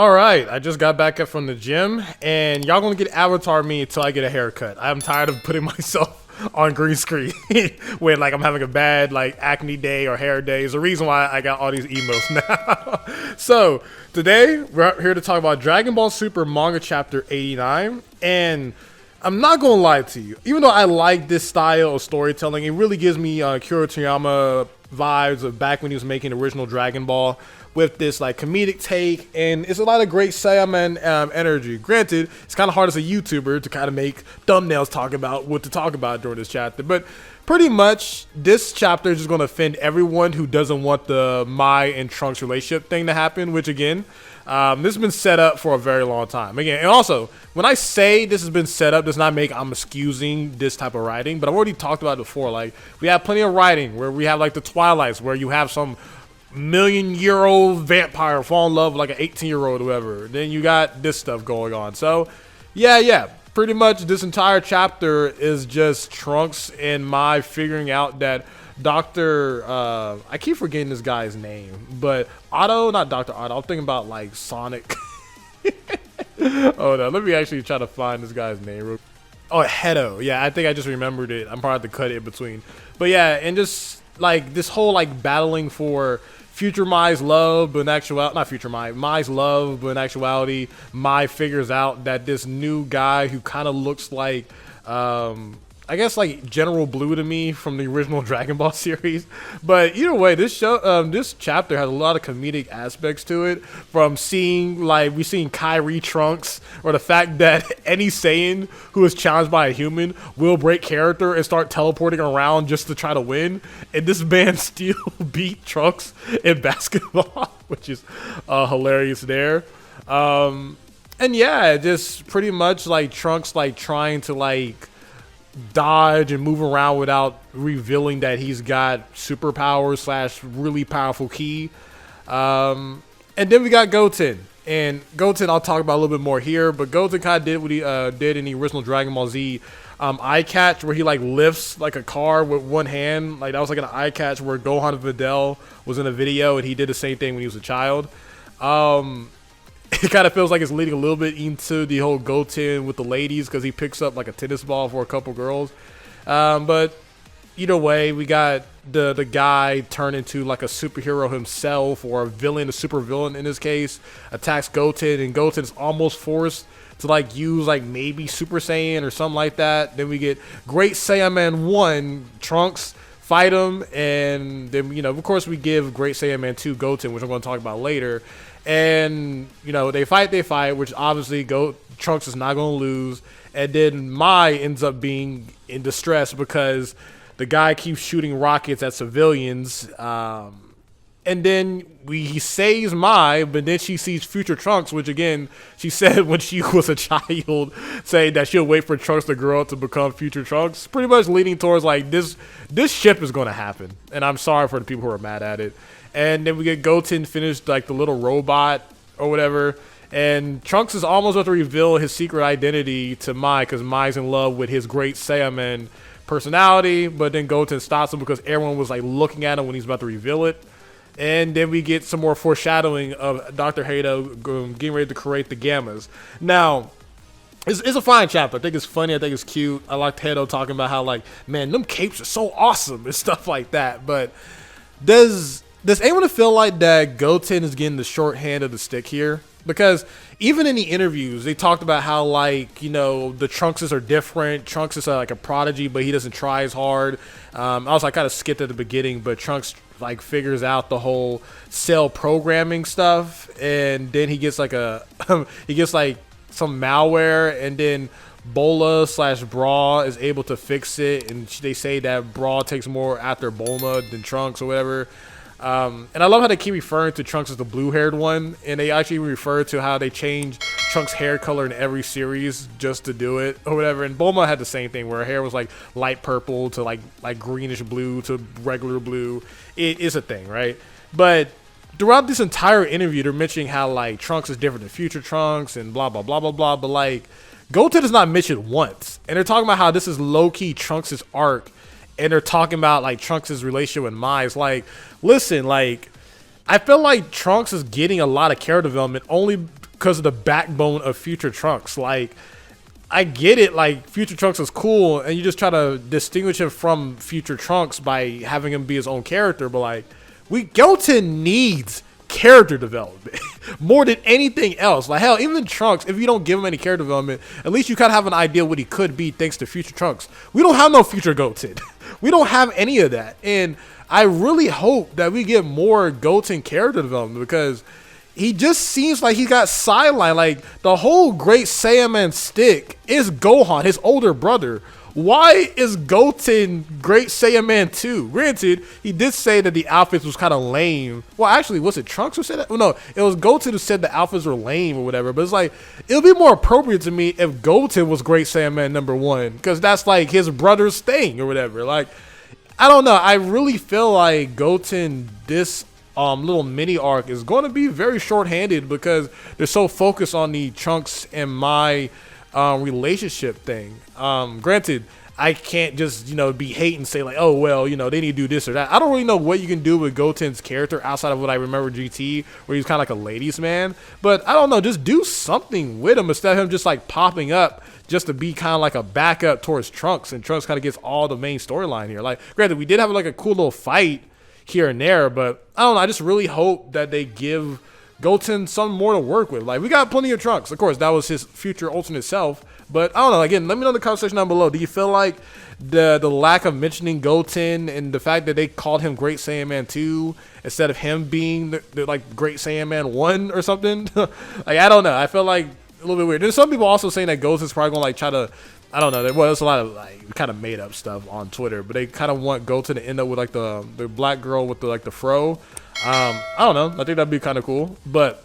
All right, I just got back up from the gym, and y'all gonna get avatar me until I get a haircut. I'm tired of putting myself on green screen when like I'm having a bad like acne day or hair day. Is the reason why I got all these emos now. So today we're here to talk about Dragon Ball Super Manga Chapter 89, and I'm not gonna lie to you. Even though I like this style of storytelling, it really gives me Kuro Toriyama vibes of back when he was making the original Dragon Ball, with this like comedic take, and it's a lot of great Saiyaman energy. Granted, it's kind of hard as a YouTuber to kind of make thumbnails talk about what to talk about during this chapter, but pretty much this chapter is just going to offend everyone who doesn't want the Mai and Trunks relationship thing to happen, which again, this has been set up for a very long time. Again, and also, when I say this has been set up, does not make I'm excusing this type of writing, but I've already talked about it before. Like, we have plenty of writing where we have like the Twilights, where you have some million-year-old vampire fall in love with like an 18-year-old or whatever. Then you got this stuff going on. So yeah, pretty much this entire chapter is just Trunks and Mai figuring out that Dr. I keep forgetting this guy's name, but Otto, not Dr. Otto, I'm thinking about like Sonic. Oh no, let me actually try to find this guy's name. Oh, Hedo. Yeah, I think I just remembered it. I'm probably have to cut it in between. But yeah, and just like this whole like battling for future Mai's love, but in actuality, not future Mai's love, but in actuality, Mai figures out that this new guy who kind of looks like, I guess like General Blue to me from the original Dragon Ball series. But either way, this chapter has a lot of comedic aspects to it. From seeing like we seen Kyrie Trunks, or the fact that any Saiyan who is challenged by a human will break character and start teleporting around just to try to win. And this man still beat Trunks in basketball, which is hilarious there. And yeah, just pretty much like Trunks like trying to like dodge and move around without revealing that he's got superpowers slash really powerful ki. And then we got Goten. And Goten I'll talk about a little bit more here, but Goten kind of did what he did in the original Dragon Ball Z eye catch, where he like lifts like a car with one hand. Like that was like an eye catch where Gohan Videl was in a video, and he did the same thing when he was a child. It kind of feels like it's leading a little bit into the whole Goten with the ladies, because he picks up like a tennis ball for a couple girls. But either way, we got the guy turn into like a superhero himself, or a villain, a super villain in this case, attacks Goten, and Goten's almost forced to like use like maybe Super Saiyan or something like that. Then we get Great Saiyaman 1, Trunks, fight him, and then, you know, of course we give Great Saiyaman 2 Goten, which I'm going to talk about later. And, you know, they fight, which obviously Trunks is not going to lose. And then Mai ends up being in distress because the guy keeps shooting rockets at civilians. And then he saves Mai, but then she sees future Trunks, which again, she said when she was a child, saying that she'll wait for Trunks to grow up to become future Trunks. Pretty much leading towards like this ship is going to happen. And I'm sorry for the people who are mad at it. And then we get Goten finished like the little robot or whatever. And Trunks is almost about to reveal his secret identity to Mai, because Mai's in love with his Great Saiyaman personality. But then Goten stops him because everyone was like looking at him when he's about to reveal it. And then we get some more foreshadowing of Dr. Hedo getting ready to create the Gammas. Now, it's a fine chapter. I think it's funny. I think it's cute. I like Hedo talking about how like, man, them capes are so awesome and stuff like that. But does anyone feel like that Goten is getting the short hand of the stick here? Because even in the interviews, they talked about how, like, you know, the Trunkses are different. Trunks is like a prodigy, but he doesn't try as hard. I was like kind of skipped at the beginning, but Trunks like figures out the whole cell programming stuff, and then he gets like he gets like some malware, and then Bola / Bra is able to fix it, and they say that Bra takes more after Bulma than Trunks or whatever. And I love how they keep referring to Trunks as the blue-haired one, and they actually refer to how they change Trunks' hair color in every series just to do it or whatever. And Bulma had the same thing, where her hair was like light purple to like greenish blue to regular blue. It is a thing, right? But throughout this entire interview, they're mentioning how like Trunks is different than future Trunks and blah blah blah blah blah. But like Goten is not mentioned once, and they're talking about how this is low-key Trunks' arc. And they're talking about like Trunks' relationship with Mai. It's like, listen, like, I feel like Trunks is getting a lot of character development only because of the backbone of Future Trunks. Like, I get it, like, Future Trunks is cool, and you just try to distinguish him from Future Trunks by having him be his own character, but, like, Goten needs character development more than anything else. Like, hell, even Trunks, if you don't give him any character development, at least you kind of have an idea what he could be thanks to Future Trunks. We don't have no Future Goten. We don't have any of that, and I really hope that we get more Goten character development, because he just seems like he got sidelined. Like, the whole Great Saiyaman stick is Gohan, his older brother. Why is Goten Great Saiyaman 2? Granted, he did say that the outfits was kind of lame. Well, actually, was it Trunks who said that? Well, no, it was Goten who said the outfits were lame or whatever. But it's like, it would be more appropriate to me if Goten was Great Saiyaman number 1, because that's like his brother's thing or whatever. Like, I don't know. I really feel like Goten, this little mini arc, is going to be very short-handed because they're so focused on the Trunks and my relationship thing. Granted, I can't just, be hate and say like, oh, well, they need to do this or that. I don't really know what you can do with Goten's character outside of what I remember GT, where he's kind of like a ladies man. But I don't know, just do something with him instead of him just like popping up just to be kind of like a backup towards Trunks, and Trunks kind of gets all the main storyline here. Like, granted, we did have like a cool little fight here and there, but I don't know, I just really hope that they give Goten some more to work with. Like, we got plenty of Trunks. Of course, that was his future alternate self. But I don't know. Again, let me know in the comment section down below. Do you feel like the lack of mentioning Goten and the fact that they called him Great Saiyaman 2 instead of him being the like Great Saiyaman 1 or something? Like, I don't know. I feel like a little bit weird. There's some people also saying that Goten's probably gonna like try to, I don't know. Well, there's a lot of like kind of made up stuff on Twitter, but they kind of want Goten to end up with like the black girl with the like the fro. I don't know. I think that'd be kind of cool, but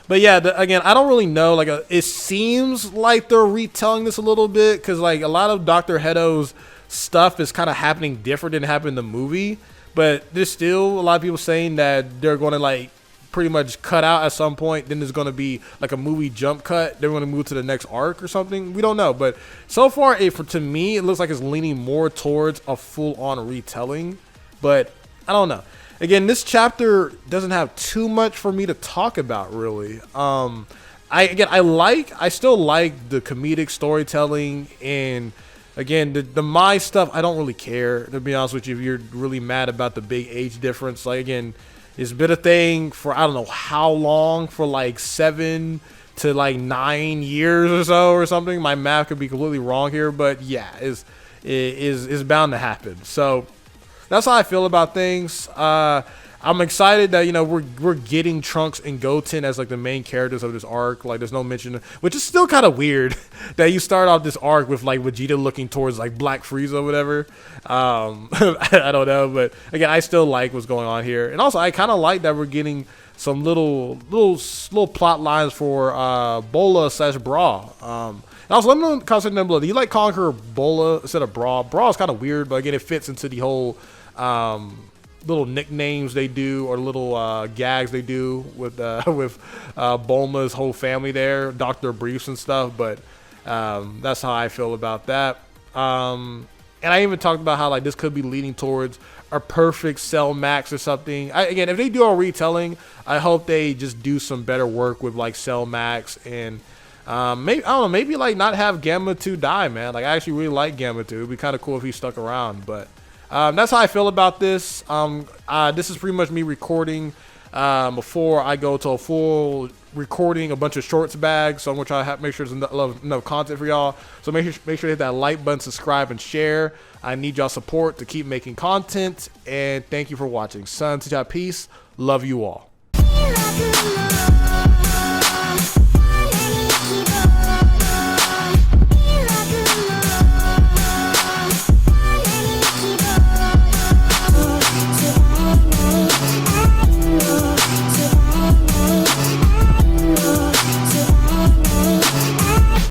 yeah. Again, I don't really know. Like, it seems like they're retelling this a little bit because like a lot of Dr. Hedo's stuff is kind of happening different than happened in the movie, but there's still a lot of people saying that they're going to like pretty much cut out at some point. Then there's going to be like a movie jump cut. They're going to move to the next arc or something. We don't know, but so far, to me, it looks like it's leaning more towards a full-on retelling. But I don't know. Again, this chapter doesn't have too much for me to talk about, really. I still like the comedic storytelling, and again, the my stuff, I don't really care, to be honest with you. If you're really mad about the big age difference, like, again, it's been a thing for I don't know how long, for like 7 to like 9 years or so or something. My math could be completely wrong here, but yeah, is bound to happen. So that's how I feel about things. I'm excited that we're getting Trunks and Goten as like the main characters of this arc. Like, there's no mention, which is still kind of weird that you start off this arc with like Vegeta looking towards like Black Frieza or whatever. I don't know, but again, I still like what's going on here, and also I kind of like that we're getting some little plot lines for Bola / Bra. And also, let me know in the comment down below. Do you like calling her Bola instead of Bra? Bra is kind of weird, but again, it fits into the whole little nicknames they do, or little gags they do with Bulma's whole family there, Dr. Briefs and stuff. But that's how I feel about that. And I even talked about how like this could be leading towards a perfect Cell Max or something. Again, if they do a retelling, I hope they just do some better work with like Cell Max, and maybe, I don't know, maybe like not have Gamma 2 die, man. Like, I actually really like Gamma 2. It'd be kind of cool if he stuck around, but that's how I feel about this. This is pretty much me recording before I go to a full recording a bunch of shorts bags. So I'm gonna try to make sure there's enough content for y'all. So make sure to hit that like button, subscribe, and share. I need y'all support to keep making content. And thank you for watching. SonTj, peace. Love you all.